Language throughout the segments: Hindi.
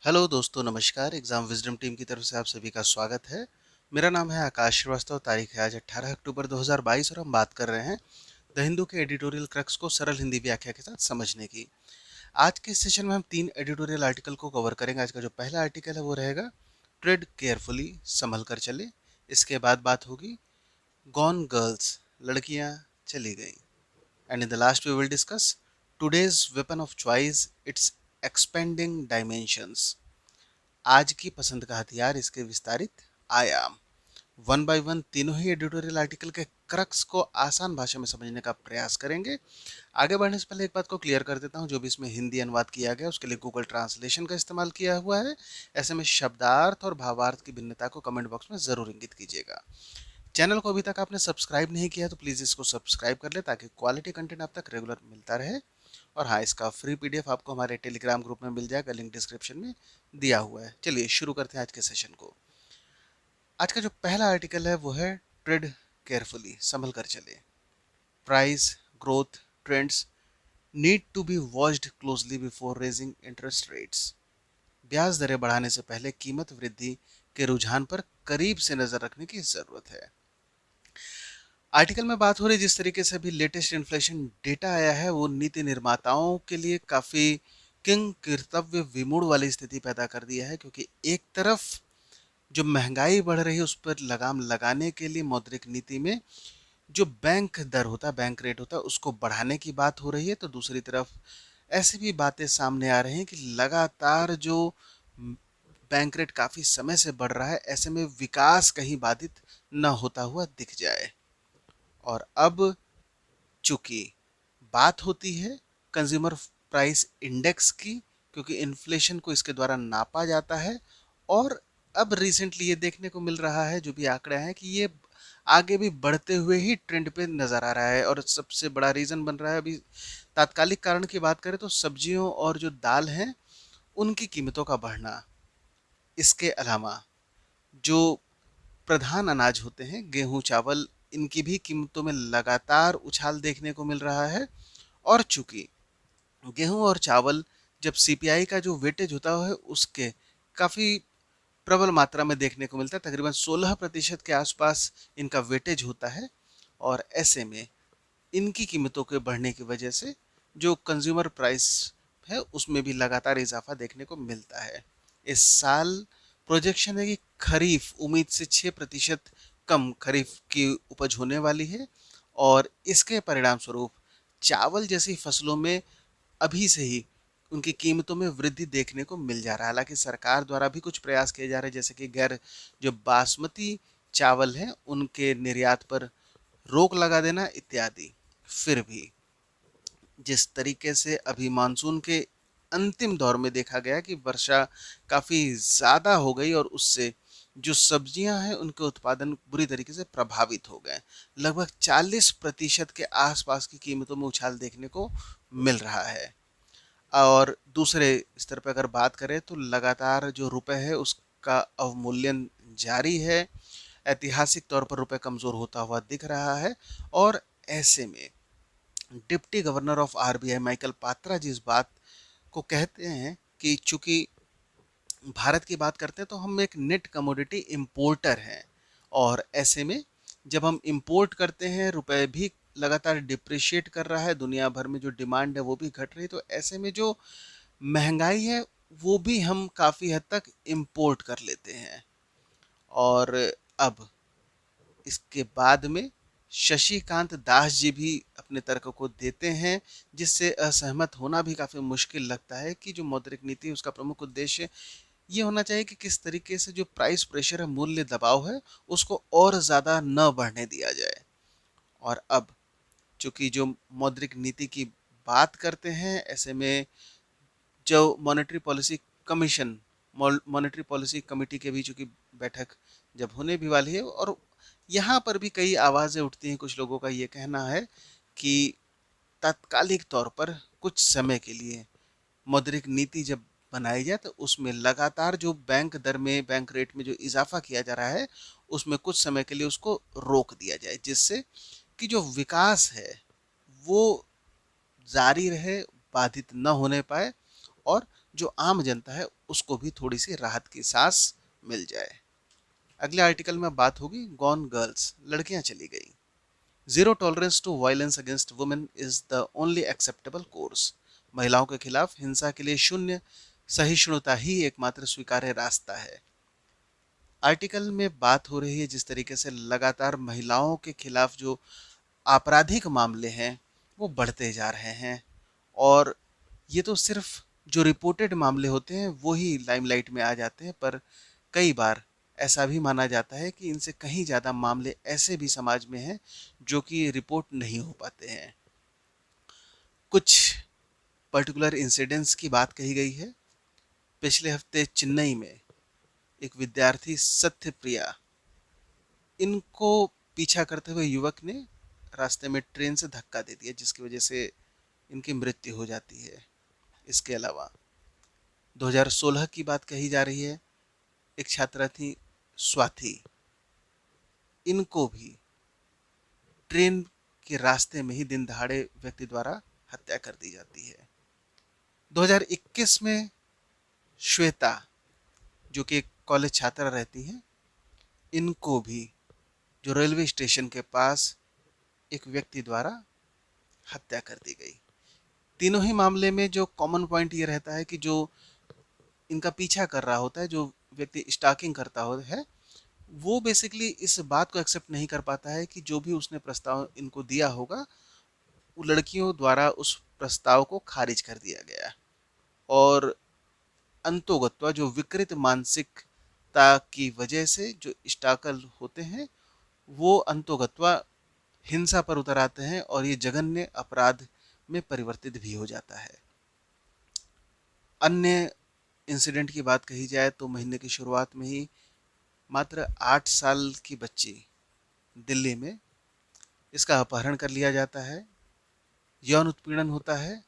हेलो दोस्तों, नमस्कार। एग्ज़ाम विज़डम टीम की तरफ से आप सभी का स्वागत है। मेरा नाम है आकाश श्रीवास्तव। तारीख है आज 18 अक्टूबर 2022 और हम बात कर रहे हैं द हिंदू के एडिटोरियल क्रक्स को सरल हिंदी व्याख्या के साथ समझने की। आज के इस सेशन में हम 3 एडिटोरियल आर्टिकल को कवर करेंगे। आज का जो पहला आर्टिकल है वो रहेगा ट्रेड केयरफुली, संभल कर चले। इसके बाद बात होगी गॉन गर्ल्स, लड़कियां चली गई। And in the last we will discuss today's weapon of choice, it's expanding dimensions. आज की पसंद का हथियार, इसके विस्तारित आयाम। वन बाय वन तीनों ही एडिटोरियल आर्टिकल के क्रक्स को आसान भाषा में समझने का प्रयास करेंगे। आगे बढ़ने से पहले एक बात को क्लियर कर देता हूँ, जो भी इसमें हिंदी अनुवाद किया गया उसके लिए गूगल ट्रांसलेशन का इस्तेमाल किया हुआ है। ऐसे में शब्दार्थ और भावार्थ की भिन्नता को कमेंट बॉक्स में ज़रूर इंगित कीजिएगा। चैनल को अभी तक आपने सब्सक्राइब नहीं किया तो प्लीज़ इसको सब्सक्राइब कर ले, ताकि क्वालिटी कंटेंट आप तक रेगुलर मिलता रहे। और हाँ, इसका फ्री पीडीएफ आपको हमारे टेलीग्राम ग्रुप में मिल जाएगा, लिंक डिस्क्रिप्शन में दिया हुआ है। चलिए शुरू करते हैं आज के सेशन को। आज का जो पहला आर्टिकल है वो है ट्रेड केयरफुली, संभल कर चले। Price growth trends need to be watched closely before raising interest rates. ब्याज दरें बढ़ाने से पहले कीमत वृद्धि के रुझान पर करीब से नजर रखने की जरूरत है। आर्टिकल में बात हो रही जिस तरीके से अभी लेटेस्ट इन्फ्लेशन डेटा आया है, वो नीति निर्माताओं के लिए काफ़ी किंग कर्तव्य विमूढ़ वाली स्थिति पैदा कर दिया है, क्योंकि एक तरफ जो महंगाई बढ़ रही है उस पर लगाम लगाने के लिए मौद्रिक नीति में जो बैंक दर होता है, बैंक रेट होता है, उसको बढ़ाने की बात हो रही है। तो दूसरी तरफ ऐसी भी बातें सामने आ रही हैं कि लगातार जो बैंक रेट काफ़ी समय से बढ़ रहा है, ऐसे में विकास कहीं बाधित न होता हुआ दिख जाए। और अब चूंकि बात होती है कंज्यूमर प्राइस इंडेक्स की, क्योंकि इन्फ्लेशन को इसके द्वारा नापा जाता है। और अब रिसेंटली ये देखने को मिल रहा है, जो भी आंकड़े हैं, कि ये आगे भी बढ़ते हुए ही ट्रेंड पे नज़र आ रहा है। और सबसे बड़ा रीज़न बन रहा है, अभी तात्कालिक कारण की बात करें तो सब्जियों और जो दाल हैं उनकी कीमतों का बढ़ना। इसके अलावा जो प्रधान अनाज होते हैं, गेहूं चावल, इनकी भी कीमतों में लगातार उछाल देखने को मिल रहा है। और चूंकि गेहूं और चावल जब सीपीआई का जो वेटेज होता है उसके काफ़ी प्रबल मात्रा में देखने को मिलता है, तकरीबन 16% के आसपास इनका वेटेज होता है। और ऐसे में इनकी कीमतों के बढ़ने की वजह से जो कंज्यूमर प्राइस है उसमें भी लगातार इजाफा देखने को मिलता है। इस साल प्रोजेक्शन है कि खरीफ उम्मीद से 6% कम खरीफ की उपज होने वाली है। और इसके परिणाम स्वरूप चावल जैसी फसलों में अभी से ही उनकी कीमतों में वृद्धि देखने को मिल जा रहा है। हालांकि सरकार द्वारा भी कुछ प्रयास किए जा रहे हैं, जैसे कि गैर जो बासमती चावल हैं उनके निर्यात पर रोक लगा देना इत्यादि। फिर भी जिस तरीके से अभी मानसून के अंतिम दौर में देखा गया कि वर्षा काफ़ी ज़्यादा हो गई और उससे जो सब्जियां हैं उनके उत्पादन बुरी तरीके से प्रभावित हो गए। लगभग 40% के आसपास की कीमतों में उछाल देखने को मिल रहा है। और दूसरे स्तर पर अगर बात करें तो लगातार जो रुपए है उसका अवमूल्यन जारी है। ऐतिहासिक तौर पर रुपए कमज़ोर होता हुआ दिख रहा है। और ऐसे में deputy governor of RBI Michael Patra ji इस बात को कहते हैं कि चूंकि भारत की बात करते हैं तो हम एक नेट कमोडिटी इंपोर्टर हैं। और ऐसे में जब हम इंपोर्ट करते हैं, रुपए भी लगातार डिप्रिशिएट कर रहा है, दुनिया भर में जो डिमांड है वो भी घट रही है, तो ऐसे में जो महंगाई है वो भी हम काफ़ी हद तक इंपोर्ट कर लेते हैं। और अब इसके बाद में शशिकांत दास जी भी अपने तर्क को देते हैं, जिससे असहमत होना भी काफ़ी मुश्किल लगता है कि जो मौद्रिक नीति है उसका प्रमुख उद्देश्य ये होना चाहिए कि किस तरीके से जो प्राइस प्रेशर है, मूल्य दबाव है, उसको और ज़्यादा न बढ़ने दिया जाए। और अब चूंकि जो मौद्रिक नीति की बात करते हैं, ऐसे में जो monetary policy commission, monetary policy committee के भी चूंकि बैठक जब होने भी वाली है, और यहाँ पर भी कई आवाज़ें उठती हैं। कुछ लोगों का ये कहना है कि तात्कालिक तौर पर कुछ समय के लिए मौद्रिक नीति जब बनाई जाए तो उसमें लगातार जो बैंक दर में, बैंक रेट में जो इजाफा किया जा रहा है उसमें कुछ समय के लिए उसको रोक दिया जाए, जिससे कि जो विकास है वो जारी रहे, बाधित न होने पाए। और जो आम जनता है उसको भी थोड़ी सी राहत की सांस मिल जाए। अगले आर्टिकल में बात होगी गॉन गर्ल्स, लड़कियां चली गई। Zero tolerance to violence against women is the only acceptable course. महिलाओं के खिलाफ हिंसा के लिए शून्य सहिष्णुता ही एकमात्र स्वीकार्य रास्ता है। आर्टिकल में बात हो रही है जिस तरीके से लगातार महिलाओं के खिलाफ जो आपराधिक मामले हैं वो बढ़ते जा रहे हैं, और ये तो सिर्फ जो रिपोर्टेड मामले होते हैं वो ही लाइमलाइट में आ जाते हैं, पर कई बार ऐसा भी माना जाता है कि इनसे कहीं ज़्यादा मामले ऐसे भी समाज में हैं जो कि रिपोर्ट नहीं हो पाते हैं। कुछ पर्टिकुलर इंसिडेंट्स की बात कही गई है। पिछले हफ्ते चेन्नई में एक विद्यार्थी सत्यप्रिया, इनको पीछा करते हुए युवक ने रास्ते में ट्रेन से धक्का दे दिया जिसकी वजह से इनकी मृत्यु हो जाती है। इसके अलावा 2016 की बात कही जा रही है। एक छात्रा थी स्वाति, इनको भी ट्रेन के रास्ते में ही दिन दहाड़े व्यक्ति द्वारा हत्या कर दी जाती है। 2021 में श्वेता, जो कि एक कॉलेज छात्रा रहती हैं, इनको भी जो रेलवे स्टेशन के पास एक व्यक्ति द्वारा हत्या कर दी गई। तीनों ही मामले में जो कॉमन पॉइंट ये रहता है कि जो इनका पीछा कर रहा होता है, जो व्यक्ति स्टॉकिंग करता हो है, वो बेसिकली इस बात को एक्सेप्ट नहीं कर पाता है कि जो भी उसने प्रस्ताव इनको दिया होगा वो लड़कियों द्वारा उस प्रस्ताव को खारिज कर दिया गया। और अंतोगत्वा जो विकृत मानसिकता की वजह से जो स्टॉकर होते हैं वो अंतोगत्वा हिंसा पर उतर आते हैं और ये जघन्य अपराध में परिवर्तित भी हो जाता है। अन्य इंसिडेंट की बात कही जाए तो महीने की शुरुआत में ही मात्र 8 साल की बच्ची दिल्ली में, इसका अपहरण कर लिया जाता है, यौन उत्पीड़न होता है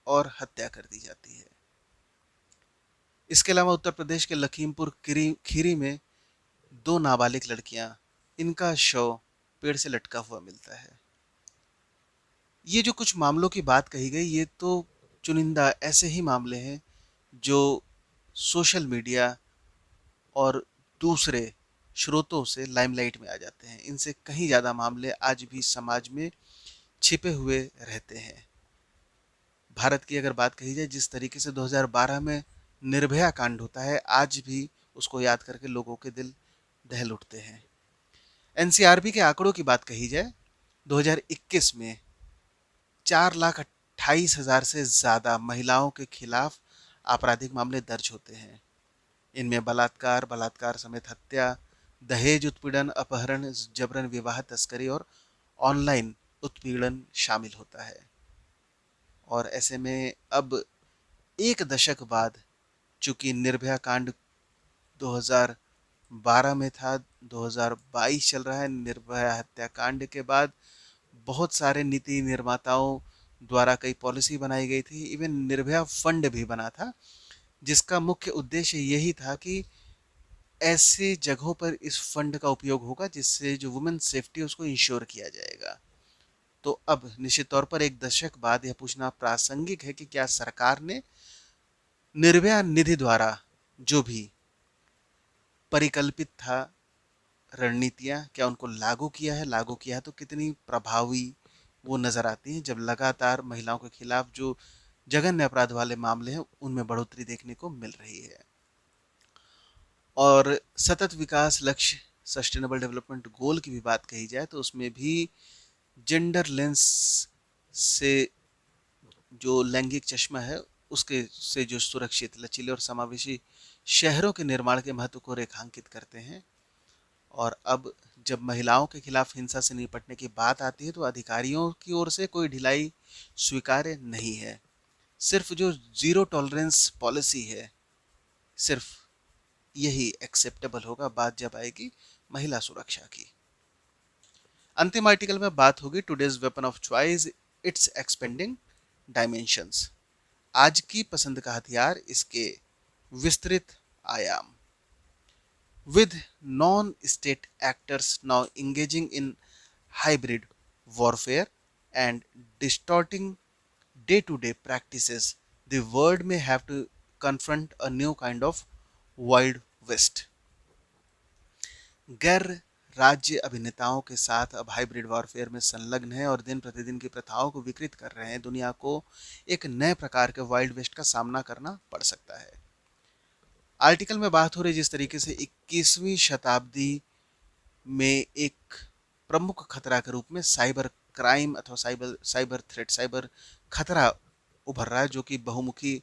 और हत्या कर दी जाती है। इसके अलावा उत्तर प्रदेश के लखीमपुर खीरी में 2 नाबालिग लड़कियां, इनका शव पेड़ से लटका हुआ मिलता है। ये जो कुछ मामलों की बात कही गई ये तो चुनिंदा ऐसे ही मामले हैं जो सोशल मीडिया और दूसरे स्रोतों से लाइमलाइट में आ जाते हैं। इनसे कहीं ज़्यादा मामले आज भी समाज में छिपे हुए रहते हैं। भारत की अगर बात कही जाए, जिस तरीके से 2012 में निर्भया कांड होता है, आज भी उसको याद करके लोगों के दिल दहल उठते हैं। एनसीआरबी के आंकड़ों की बात कही जाए, 2021 में 4,28,000 से ज़्यादा महिलाओं के खिलाफ आपराधिक मामले दर्ज होते हैं। इनमें बलात्कार, बलात्कार समेत हत्या, दहेज उत्पीड़न, अपहरण, जबरन विवाह, तस्करी और ऑनलाइन उत्पीड़न शामिल होता है। और ऐसे में अब एक दशक बाद, चूंकि निर्भया कांड 2012 में था, 2022 चल रहा है, निर्भया हत्याकांड के बाद बहुत सारे नीति निर्माताओं द्वारा कई पॉलिसी बनाई गई थी। इवन निर्भया फंड भी बना था जिसका मुख्य उद्देश्य यही था कि ऐसे जगहों पर इस फंड का उपयोग होगा जिससे जो वुमेन सेफ्टी उसको इंश्योर किया जाएगा। तो अब निश्चित तौर पर एक दशक बाद यह पूछना प्रासंगिक है कि क्या सरकार ने निर्भया निधि द्वारा जो भी परिकल्पित था रणनीतियां, क्या उनको लागू किया है? लागू किया है तो कितनी प्रभावी वो नजर आती हैं जब लगातार महिलाओं के खिलाफ जो जघन्य अपराध वाले मामले हैं उनमें बढ़ोतरी देखने को मिल रही है। और सतत विकास लक्ष्य सस्टेनेबल डेवलपमेंट गोल की भी बात कही जाए तो उसमें भी जेंडर लेंस से जो लैंगिक चश्मा है उसके से जो सुरक्षित, लचीले और समावेशी शहरों के निर्माण के महत्व को रेखांकित करते हैं। और अब जब महिलाओं के खिलाफ हिंसा से निपटने की बात आती है तो अधिकारियों की ओर से कोई ढिलाई स्वीकार्य नहीं है। सिर्फ जो जीरो टॉलरेंस पॉलिसी है, सिर्फ यही एक्सेप्टेबल होगा बात जब आएगी महिला सुरक्षा की। अंतिम आर्टिकल में बात होगी today's weapon of choice, it's expanding dimensions. आज की पसंद का हथियार, इसके विस्तृत आयाम। With non-state actors now engaging in hybrid warfare and distorting day-to-day practices, the world may have to confront a new kind of wild west. गैर राज्य अभिनेताओं के साथ अब हाइब्रिड वॉरफेयर में संलग्न है और दिन प्रतिदिन की प्रथाओं को विकृत कर रहे हैं। दुनिया को एक नए प्रकार के वाइल्ड वेस्ट का सामना करना पड़ सकता है। आर्टिकल में बात हो रही जिस तरीके से 21वीं शताब्दी में एक प्रमुख खतरा के रूप में साइबर क्राइम अथवा साइबर थ्रेट, साइबर खतरा उभर रहा है, जो कि बहुमुखी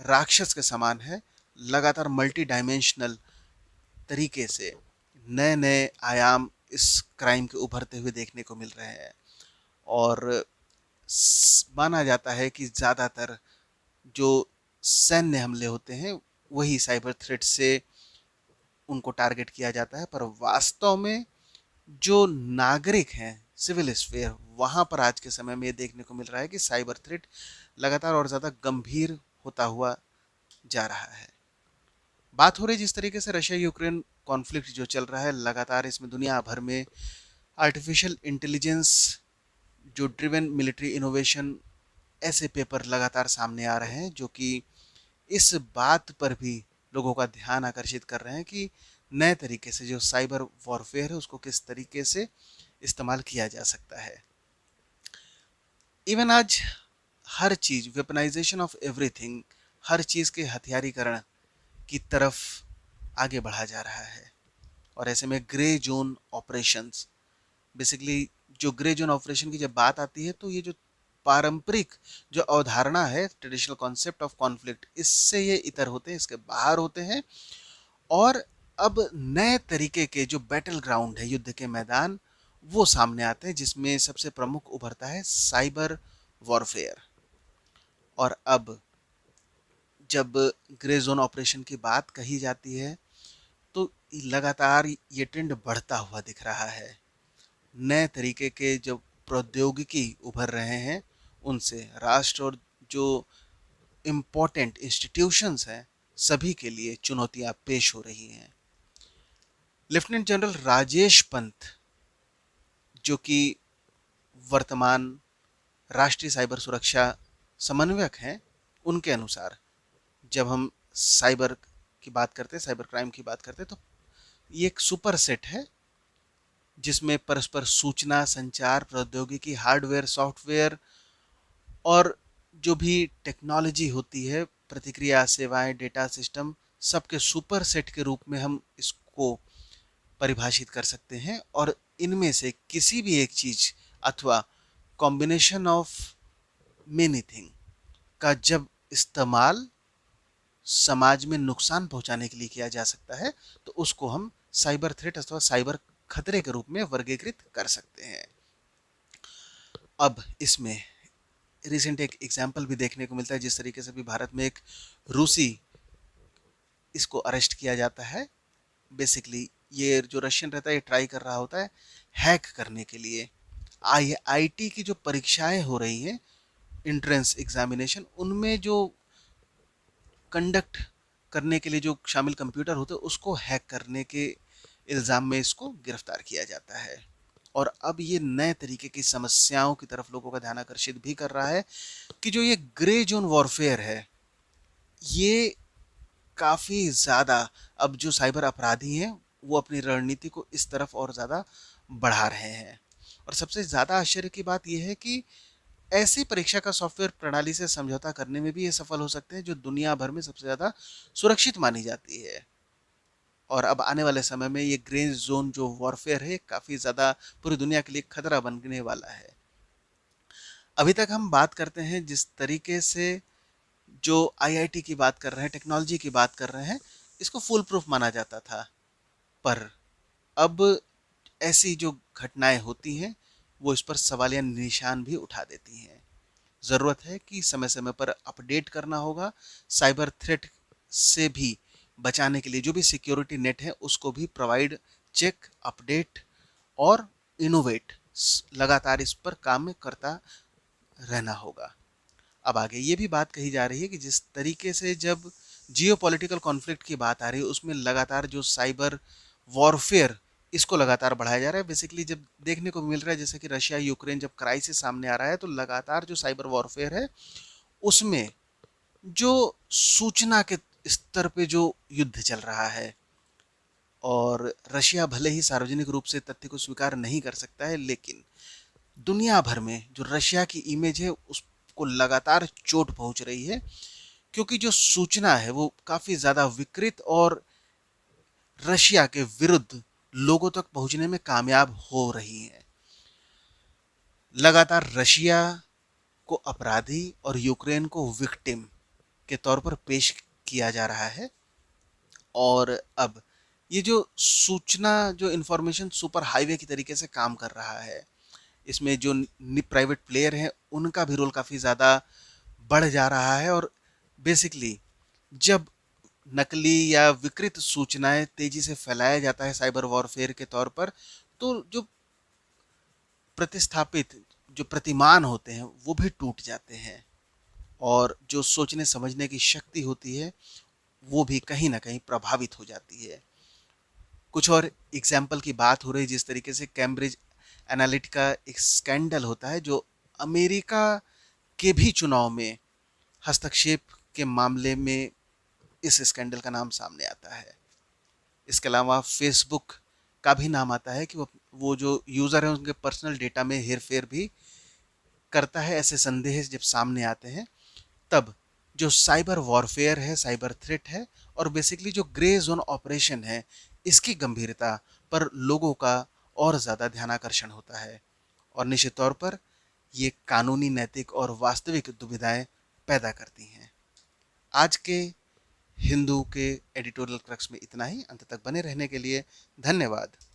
राक्षस के समान है। लगातार मल्टी डायमेंशनल तरीके से नए नए आयाम इस क्राइम के उभरते हुए देखने को मिल रहे हैं और माना जाता है कि ज़्यादातर जो सैन्य हमले होते हैं वही साइबर थ्रेट से उनको टारगेट किया जाता है, पर वास्तव में जो नागरिक हैं, सिविल स्फीयर, वहाँ पर आज के समय में ये देखने को मिल रहा है कि साइबर थ्रेट लगातार और ज़्यादा गंभीर होता हुआ जा रहा है। बात हो रही जिस तरीके से रशिया यूक्रेन कॉन्फ्लिक्ट जो चल रहा है, लगातार इसमें दुनिया भर में आर्टिफिशियल इंटेलिजेंस जो ड्रिवन मिलिट्री इनोवेशन, ऐसे पेपर लगातार सामने आ रहे हैं जो कि इस बात पर भी लोगों का ध्यान आकर्षित कर रहे हैं कि नए तरीके से जो साइबर वॉरफेयर है उसको किस तरीके से इस्तेमाल किया जा सकता है। इवन आज हर चीज़, वेपनाइजेशन ऑफ एवरीथिंग, हर चीज़ के हथियारीकरण की तरफ आगे बढ़ा जा रहा है और ऐसे में ग्रे जोन ऑपरेशंस, बेसिकली जो ग्रे जोन ऑपरेशन की जब बात आती है तो ये जो पारंपरिक जो अवधारणा है, ट्रेडिशनल कॉन्सेप्ट ऑफ कॉन्फ्लिक्ट, इससे ये इतर होते हैं, इसके बाहर होते हैं और अब नए तरीके के जो बैटल ग्राउंड है, युद्ध के मैदान, वो सामने आते हैं जिसमें सबसे प्रमुख उभरता है साइबर वॉरफेयर। और अब जब ग्रे जोन ऑपरेशन की बात कही जाती है तो लगातार ये ट्रेंड बढ़ता हुआ दिख रहा है। नए तरीके के जो प्रौद्योगिकी उभर रहे हैं उनसे राष्ट्र और जो इम्पोर्टेंट इंस्टीट्यूशंस हैं सभी के लिए चुनौतियां पेश हो रही हैं। लेफ्टिनेंट जनरल राजेश पंत, जो कि वर्तमान राष्ट्रीय साइबर सुरक्षा समन्वयक हैं, उनके अनुसार जब हम साइबर की बात करते हैं, साइबर क्राइम की बात करते हैं, तो ये एक सुपर सेट है जिसमें परस्पर सूचना संचार प्रौद्योगिकी, हार्डवेयर, सॉफ्टवेयर और जो भी टेक्नोलॉजी होती है, प्रतिक्रिया सेवाएं, डेटा सिस्टम, सबके सुपर सेट के रूप में हम इसको परिभाषित कर सकते हैं। और इनमें से किसी भी एक चीज अथवा कॉम्बिनेशन ऑफ मेनी थिंग का जब इस्तेमाल समाज में नुकसान पहुंचाने के लिए किया जा सकता है तो उसको हम साइबर थ्रेट अथवा साइबर खतरे के रूप में वर्गीकृत कर सकते हैं। अब इसमें रिसेंट एक एग्जाम्पल भी देखने को मिलता है, जिस तरीके से भी भारत में एक रूसी, इसको अरेस्ट किया जाता है। बेसिकली ये जो रशियन रहता है ये ट्राई कर रहा होता है हैक करने के लिए आईआईटी की जो परीक्षाएं हो रही हैं, एंट्रेंस एग्जामिनेशन, उनमें जो कंडक्ट करने के लिए जो शामिल कंप्यूटर होते हैं उसको हैक करने के इल्ज़ाम में इसको गिरफ्तार किया जाता है। और अब ये नए तरीके की समस्याओं की तरफ लोगों का ध्यान आकर्षित भी कर रहा है कि जो ये ग्रे जोन वॉरफेयर है, ये काफ़ी ज़्यादा अब जो साइबर अपराधी हैं वो अपनी रणनीति को इस तरफ और ज़्यादा बढ़ा रहे हैं। और सबसे ज़्यादा आश्चर्य की बात यह है कि ऐसी परीक्षा का सॉफ्टवेयर प्रणाली से समझौता करने में भी ये सफल हो सकते हैं जो दुनिया भर में सबसे ज़्यादा सुरक्षित मानी जाती है। और अब आने वाले समय में ये ग्रे जोन जो वॉरफेयर है काफ़ी ज़्यादा पूरी दुनिया के लिए खतरा बनने वाला है। अभी तक हम बात करते हैं जिस तरीके से जो आईआईटी की बात कर रहे हैं, टेक्नोलॉजी की बात कर रहे हैं, इसको फुल प्रूफ माना जाता था, पर अब ऐसी जो घटनाएं होती हैं वो इस पर सवालिया निशान भी उठा देती हैं। ज़रूरत है कि समय समय पर अपडेट करना होगा, साइबर थ्रेट से भी बचाने के लिए जो भी सिक्योरिटी नेट है उसको भी प्रोवाइड, चेक, अपडेट और इनोवेट, लगातार इस पर काम करता रहना होगा। अब आगे ये भी बात कही जा रही है कि जिस तरीके से जब जियोपॉलिटिकल कॉन्फ्लिक्ट की बात आ रही है उसमें लगातार जो साइबर वॉरफेयर इसको लगातार बढ़ाया जा रहा है। बेसिकली जब देखने को मिल रहा है जैसे कि रशिया यूक्रेन जब क्राइसिस सामने आ रहा है तो लगातार जो साइबर वॉरफेयर है उसमें जो सूचना के स्तर पे जो युद्ध चल रहा है, और रशिया भले ही सार्वजनिक रूप से तथ्य को स्वीकार नहीं कर सकता है, लेकिन दुनिया भर में जो रशिया की इमेज है उसको लगातार चोट पहुंच रही है, क्योंकि जो सूचना है वो काफी ज्यादा विकृत और रशिया के विरुद्ध लोगों तक पहुंचने में कामयाब हो रही है। लगातार रशिया को अपराधी और यूक्रेन को विक्टिम के तौर पर पेश किया जा रहा है। और अब ये जो सूचना, जो इंफॉर्मेशन सुपर हाईवे की तरीके से काम कर रहा है, इसमें जो प्राइवेट प्लेयर हैं उनका भी रोल काफ़ी ज़्यादा बढ़ जा रहा है। और बेसिकली जब नकली या विकृत सूचनाएं तेजी से फैलाया जाता है साइबर वॉरफेयर के तौर पर, तो जो प्रतिस्थापित, जो प्रतिमान होते हैं वो भी टूट जाते हैं, और जो सोचने समझने की शक्ति होती है वो भी कहीं ना कहीं प्रभावित हो जाती है। कुछ और एग्जाम्पल की बात हो रही, जिस तरीके से कैम्ब्रिज एनालिटिका एक स्कैंडल होता है जो अमेरिका के भी चुनाव में हस्तक्षेप के मामले में इस स्कैंडल का नाम सामने आता है। इसके अलावा फेसबुक का भी नाम आता है कि वो जो यूज़र है उनके पर्सनल डेटा में हेरफेर भी करता है। ऐसे संदेह जब सामने आते हैं, तब जो साइबर वॉरफेयर है, साइबर थ्रेट है, और बेसिकली जो ग्रे जोन ऑपरेशन है, इसकी गंभीरता पर लोगों का और ज़्यादा ध्यानाकर्षण होता है। और निश्चित तौर पर ये कानूनी, नैतिक और वास्तविक दुविधाएं पैदा करती हैं। आज के हिंदू के एडिटोरियल क्रक्स में इतना ही। अंत तक बने रहने के लिए धन्यवाद।